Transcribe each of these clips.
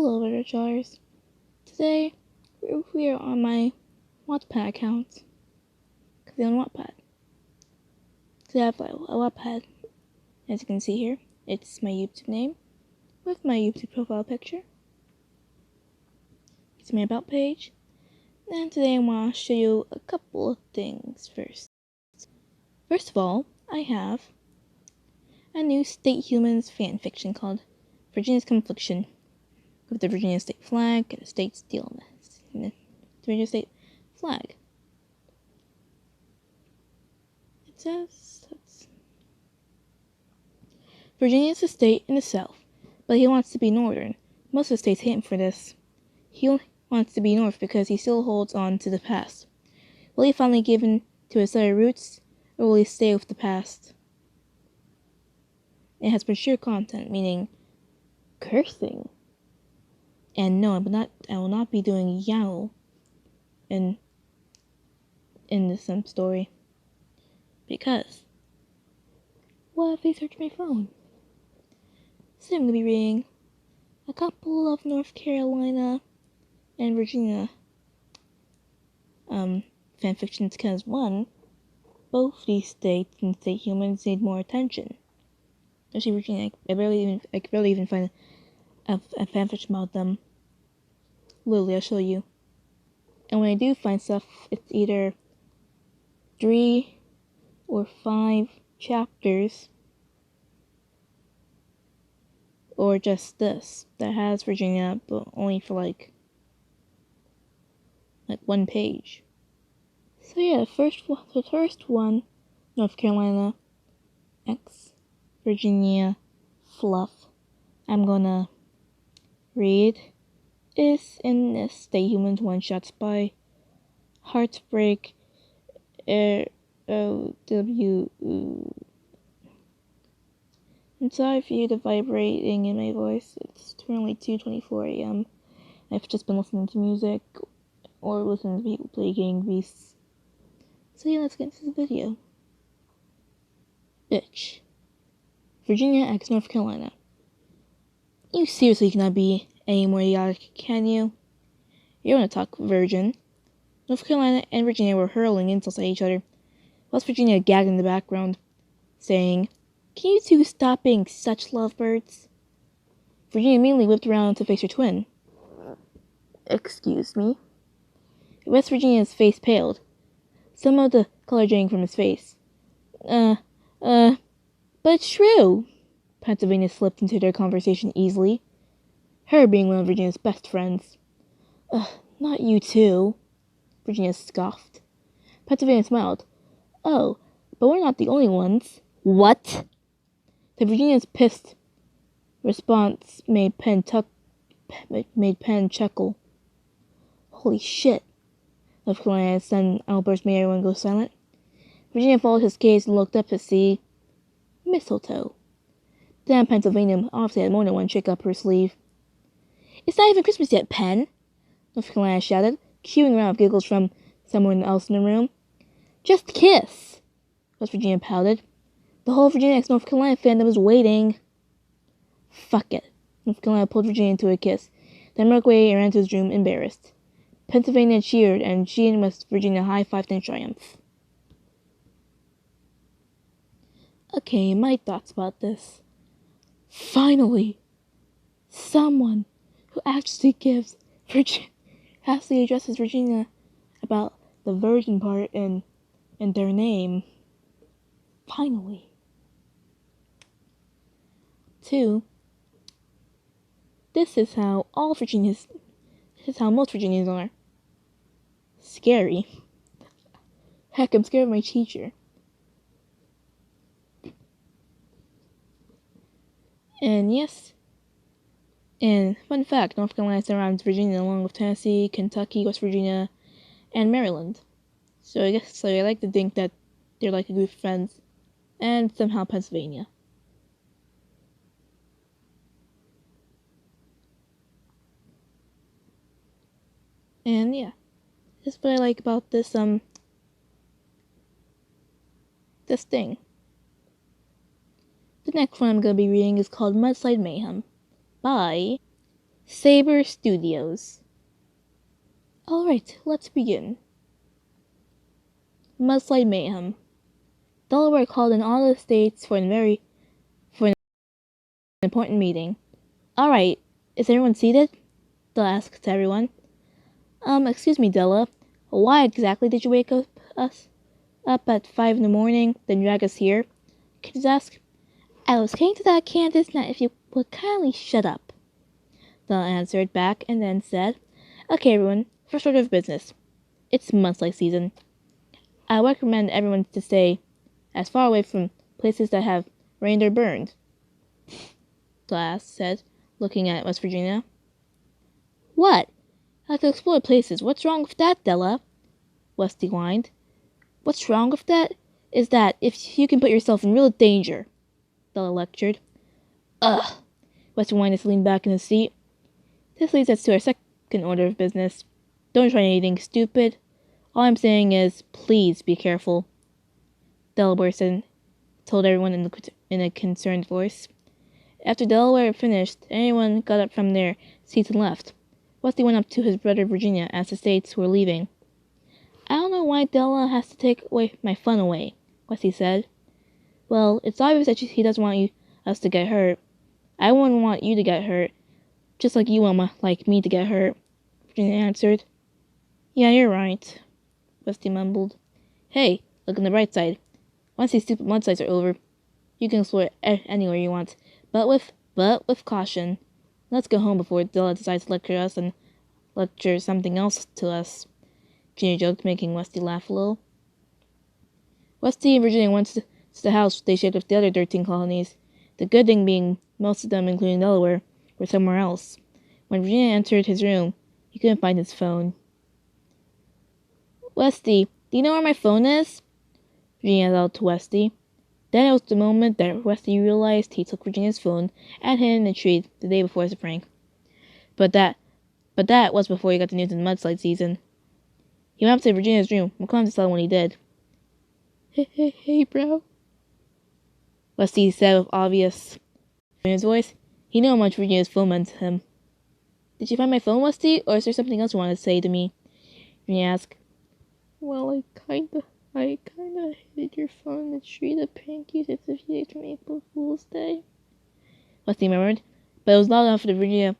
Hello, Little Jars. Today, we are on my Wattpad account. Because I'm on Wattpad. Today I have a Wattpad. As you can see here, it's my YouTube name with my YouTube profile picture. It's my About page. And today I want to show you a couple of things first. First of all, I have a new State Humans fanfiction called Virginia's Confliction, with the Virginia state flag and the state steel and the Virginia state flag. It says Virginia is a state in the South, but he wants to be Northern. Most of the states hate him for this. He wants to be North because he still holds on to the past. Will he finally give in to his Southern roots, or will he stay with the past? It has mature content, meaning cursing. And no, I will not be doing yow in this story. Because what if they search my phone? So I'm going to be reading a couple of North Carolina and Virginia fanfictions because, one, both these states and state humans need more attention. Especially Virginia. I could barely even find a fanfiction about them. Literally, I'll show you. And when I do find stuff, it's either 3 or 5 chapters, or just this that has Virginia, but only for like 1 page. So yeah, the first one, North Carolina X Virginia fluff, I'm gonna read is in this Stay Humans one shots by Heartbreak ROW. I'm sorry for you the vibrating in my voice. It's currently 2:24 a.m. I've just been listening to music or listening to people play Gang Beasts. So yeah, let's get into the video. Bitch. Virginia x North Carolina. You seriously cannot be any more idiotic, can you? You want to talk virgin. North Carolina and Virginia were hurling insults at each other. West Virginia gagged in the background, saying, "Can you two stop being such lovebirds?" Virginia immediately whipped around to face her twin. "Excuse me?" West Virginia's face paled, some of the color draining from his face. But it's true." Pennsylvania slipped into their conversation easily, her being one of Virginia's best friends. Not you too," Virginia scoffed. Pennsylvania smiled. "Oh, but we're not the only ones." "What?" The Virginia's pissed response made Penn chuckle. "Holy shit." North Carolina's sudden outburst made everyone go silent. Virginia followed his gaze and looked up to see mistletoe. Then Pennsylvania obviously had more than one trick up her sleeve. "It's not even Christmas yet, Penn," North Carolina shouted, cueing around with giggles from someone else in the room. "Just kiss," West Virginia pouted. "The whole Virginia x North Carolina fandom is waiting." "Fuck it." North Carolina pulled Virginia into a kiss, then broke away and ran to his room, embarrassed. Pennsylvania cheered, and she and West Virginia high-fived in triumph. Okay, my thoughts about this. Finally, someone who actually addresses Virginia about the virgin part in their name. Finally. 2. This is how most Virginians are. Scary. Heck, I'm scared of my teacher. And yes. And fun fact, North Carolina surrounds Virginia along with Tennessee, Kentucky, West Virginia, and Maryland. So I like to think that they're like a group of friends. And somehow Pennsylvania. And yeah. That's what I like about this thing. The next one I'm going to be reading is called Mudslide Mayhem by Saber Studios. Alright, let's begin. Mudslide Mayhem. Delaware called in all the states for an important meeting. Alright, is everyone seated? Della asked to everyone. Excuse me, Della. Why exactly did you wake us up at 5 in the morning, then drag us here? Kids asked. I was getting to that, Candace, now if you would kindly shut up. Della answered back and then said, Okay, everyone, first order of business. It's mudslide season. I recommend everyone to stay as far away from places that have rained or burned. Glass said, looking at West Virginia. What? I like to explore places. What's wrong with that, Della? Westy whined. What's wrong with that is that if you can put yourself in real danger, Della lectured. Ugh. Westy whined as he leaned back in his seat. This leads us to our second order of business. Don't try anything stupid. All I'm saying is, please be careful. Delaware told everyone in a concerned voice. After Delaware finished, everyone got up from their seats and left. Westy went up to his brother Virginia as the states were leaving. I don't know why Della has to take my fun away, Westy said. Well, it's obvious that he doesn't want us to get hurt. I wouldn't want you to get hurt, just like you wouldn't like me to get hurt, Virginia answered. Yeah, you're right, Westy mumbled. Hey, look on the bright side. Once these stupid mudslides are over, you can explore anywhere you want, but with caution. Let's go home before Della decides to lecture us and lecture something else to us, Virginia joked, making Westy laugh a little. Westy and Virginia went to the house they shared with the other 13 colonies. The good thing being, most of them, including Delaware, were somewhere else. When Virginia entered his room, he couldn't find his phone. Westy, do you know where my phone is? Virginia yelled to Westy. Then it was the moment that Westy realized he took Virginia's phone and hid it in a tree the day before as a prank. But that was before he got the news in mudslide season. He went up to Virginia's room. We'll come to tell when he did. Hey, bro. Westy said with obvious in his voice. He knew how much Virginia's phone meant to him. Did you find my phone, Westy, or is there something else you wanted to say to me? Virginia asked. Well, I kinda hid your phone in the tree to prank you since a few days from April Fool's Day. Westy murmured, but it was loud enough for the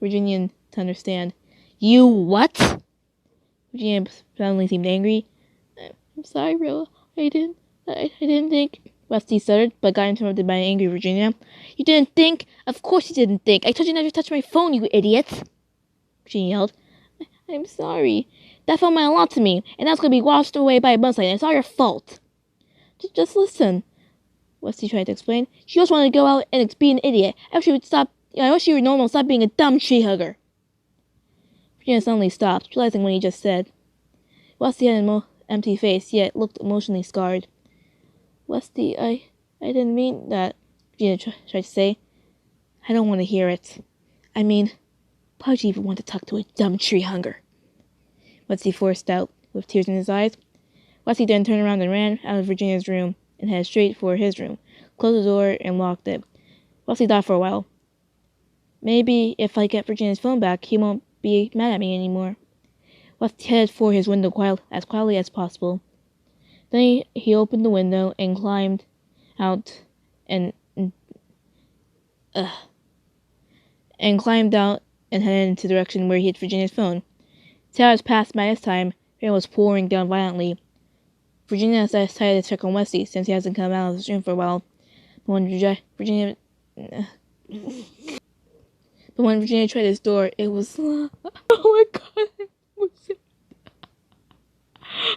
Virginian to understand. You what? Virginia suddenly seemed angry. I'm sorry, bro. I didn't think. Westy stuttered, but got interrupted by an angry Virginia. You didn't think? Of course you didn't think. I told you never to touch my phone, you idiot! Virginia yelled. I'm sorry. That phone meant a lot to me, and that's going to be washed away by a mudslide, and it's all your fault. Just listen, Westy tried to explain. She just wanted to go out and be an idiot. I wish you were normal and stop being a dumb tree hugger. Virginia suddenly stopped, realizing what he just said. Westy had an empty face, yet looked emotionally scarred. Westy, I didn't mean that, Virginia tried to say. I don't want to hear it. I mean, why would you even want to talk to a dumb tree hugger? Westy forced out, with tears in his eyes. Westy then turned around and ran out of Virginia's room and headed straight for his room, closed the door, and locked it. Westy thought for a while. Maybe if I get Virginia's phone back, he won't be mad at me anymore. Westy headed for his window as quietly as possible. Then he opened the window and climbed out and headed into the direction where he hid Virginia's phone. 2 hours passed by this time. Rain was pouring down violently. Virginia decided to check on Westy since he hasn't come out of his room for a while. But when Virginia tried his door, it was oh my god!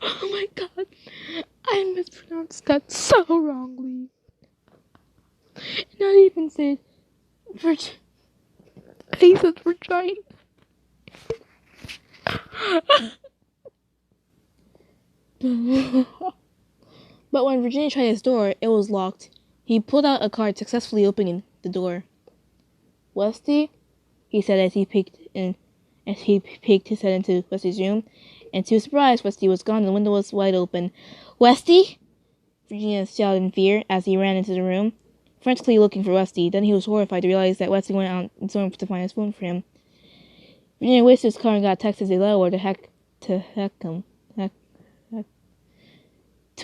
Oh my god! I mispronounced that so wrongly. Not even said I said Virginia. But when Virginia tried his door, it was locked. He pulled out a card, successfully opening the door. Westy, he said as he peeked his head into Westy's room, and to his surprise, Westy was gone and the window was wide open. Westy? Virginia shouted in fear as he ran into the room. frantically looking for Westy. Then he was horrified to realize that Westy went out and stormed to find his phone for him. Virginia wasted his car and got a text as they left to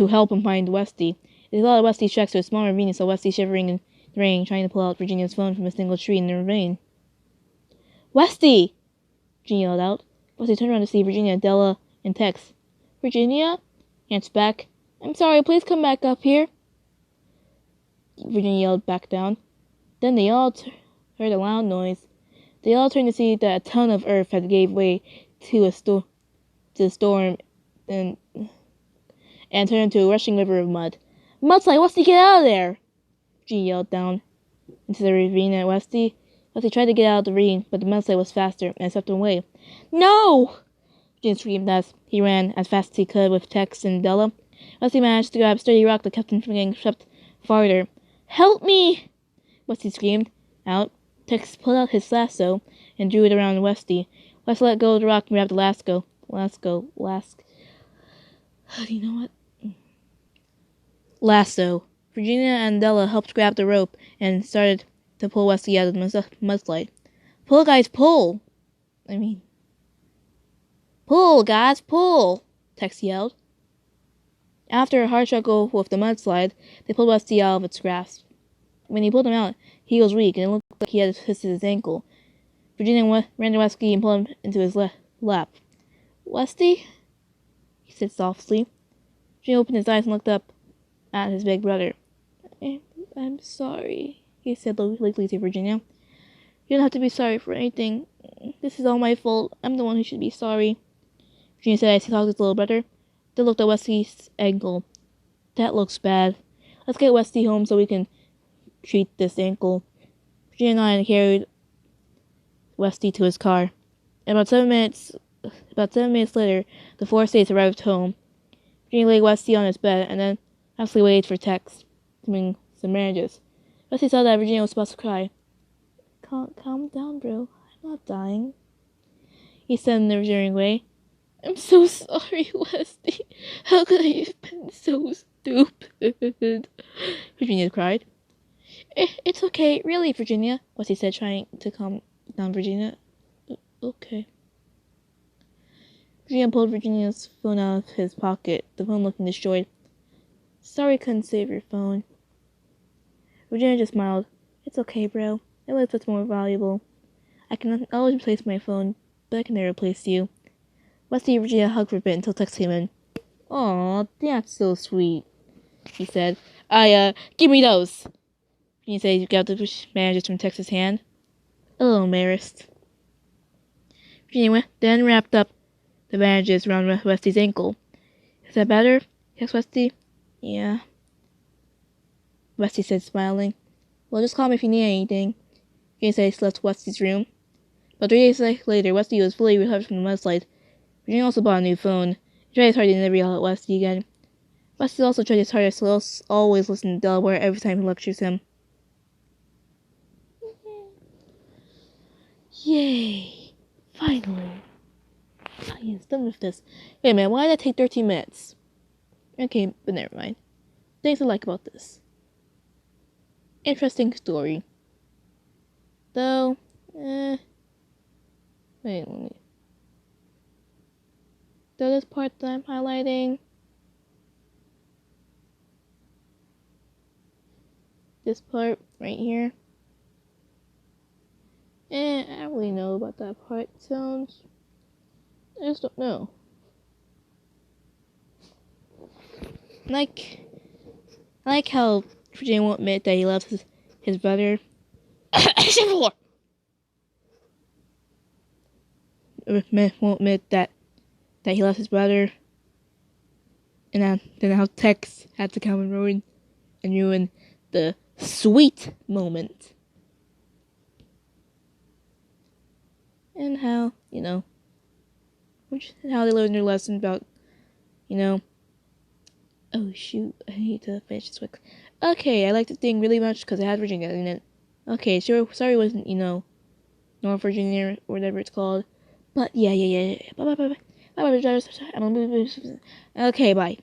help him find Westy. They followed Westy's tracks to a small ravine and saw Westy shivering in the rain, trying to pull out Virginia's phone from a single tree in the ravine. Westy! Virginia yelled out. Westy turned around to see Virginia, Della, and Tex. Virginia? He answered back. I'm sorry, please come back up here. Virginia yelled back down. Then they all heard a loud noise. They all turned to see that a ton of earth had gave way to the storm and turned into a rushing river of mud. Mudslide, Westy, get out of there! Virginia yelled down into the ravine at Westy. Westy tried to get out of the ravine, but the mudslide was faster and swept him away. No! Virginia screamed as he ran as fast as he could with Tex and Della. Westy managed to grab a sturdy rock that kept him from getting swept farther. Help me! Westy screamed out. Tex pulled out his lasso and drew it around Westy. Westy let go of the rock and grabbed the lasso. Do you know what? Lasso. Virginia and Della helped grab the rope and started to pull Westy out of the mudslide. Pull, guys, pull! Pull, guys, pull! Tex yelled. After a hard struggle with the mudslide, they pulled Westy out of its grasp. When he pulled him out, he was weak and it looked like he had twisted his ankle. Virginia ran to Westy and pulled him into his lap. Westy? He said softly. Virginia opened his eyes and looked up at his big brother. I'm sorry, he said lightly to Virginia. You don't have to be sorry for anything. This is all my fault. I'm the one who should be sorry. Virginia said as he talked to his little brother. They looked at Westy's ankle. That looks bad. Let's get Westy home so we can treat this ankle. Virginia nodded and carried Westy to his car. About 7 minutes later, the four States arrived home. Virginia laid Westy on his bed and then actually waited for Tex to bring some bandages. Westy saw that Virginia was about to cry. Calm down, bro. I'm not dying, he said in a reassuring way. I'm so sorry, Westy. How could I have been so stupid? Virginia cried. It's okay, really, Virginia, Westy said, trying to calm down Virginia. Okay. Virginia pulled Virginia's phone out of his pocket, the phone looking destroyed. Sorry I couldn't save your phone. Virginia just smiled. It's okay, bro. It was what's more valuable. I can always replace my phone, but I can never replace you. Westy and Virginia hugged for a bit until Tex came in. Aw, that's so sweet, he said. Give me those. Virginia said he grabbed the bandages from Tex's hand. A little embarrassed. Virginia then wrapped up the bandages around Westy's ankle. Is that better? Asked Westy. Yeah, Westy said, smiling. Well, just call me if you need anything. Virginia said he left Westy's room. But 3 days later, Westy was fully recovered from the mudslide. Virginia also bought a new phone. He tried his hardest to never yell at Westy again. Westy also tried his hardest to always listen to Delaware every time he lectures him. Yay! Finally. Science, done with this. Wait a minute, why did that take 13 minutes? Okay, but never mind. Things I like about this. Interesting story. Though, wait, let me. Though this part that I'm highlighting, this part right here, I don't really know about that part. It sounds, I just don't know. I like how Virginia won't admit that he loves his brother. Won't admit that he loves his brother. And then how Tex had to come and ruin the sweet moment. And how, how they learned their lesson about, oh shoot, I need to finish this quick. Okay, I liked the thing really much because it had Virginia in it. Okay, sure, sorry it wasn't, North Virginia or whatever it's called. But yeah. Bye. Okay, bye.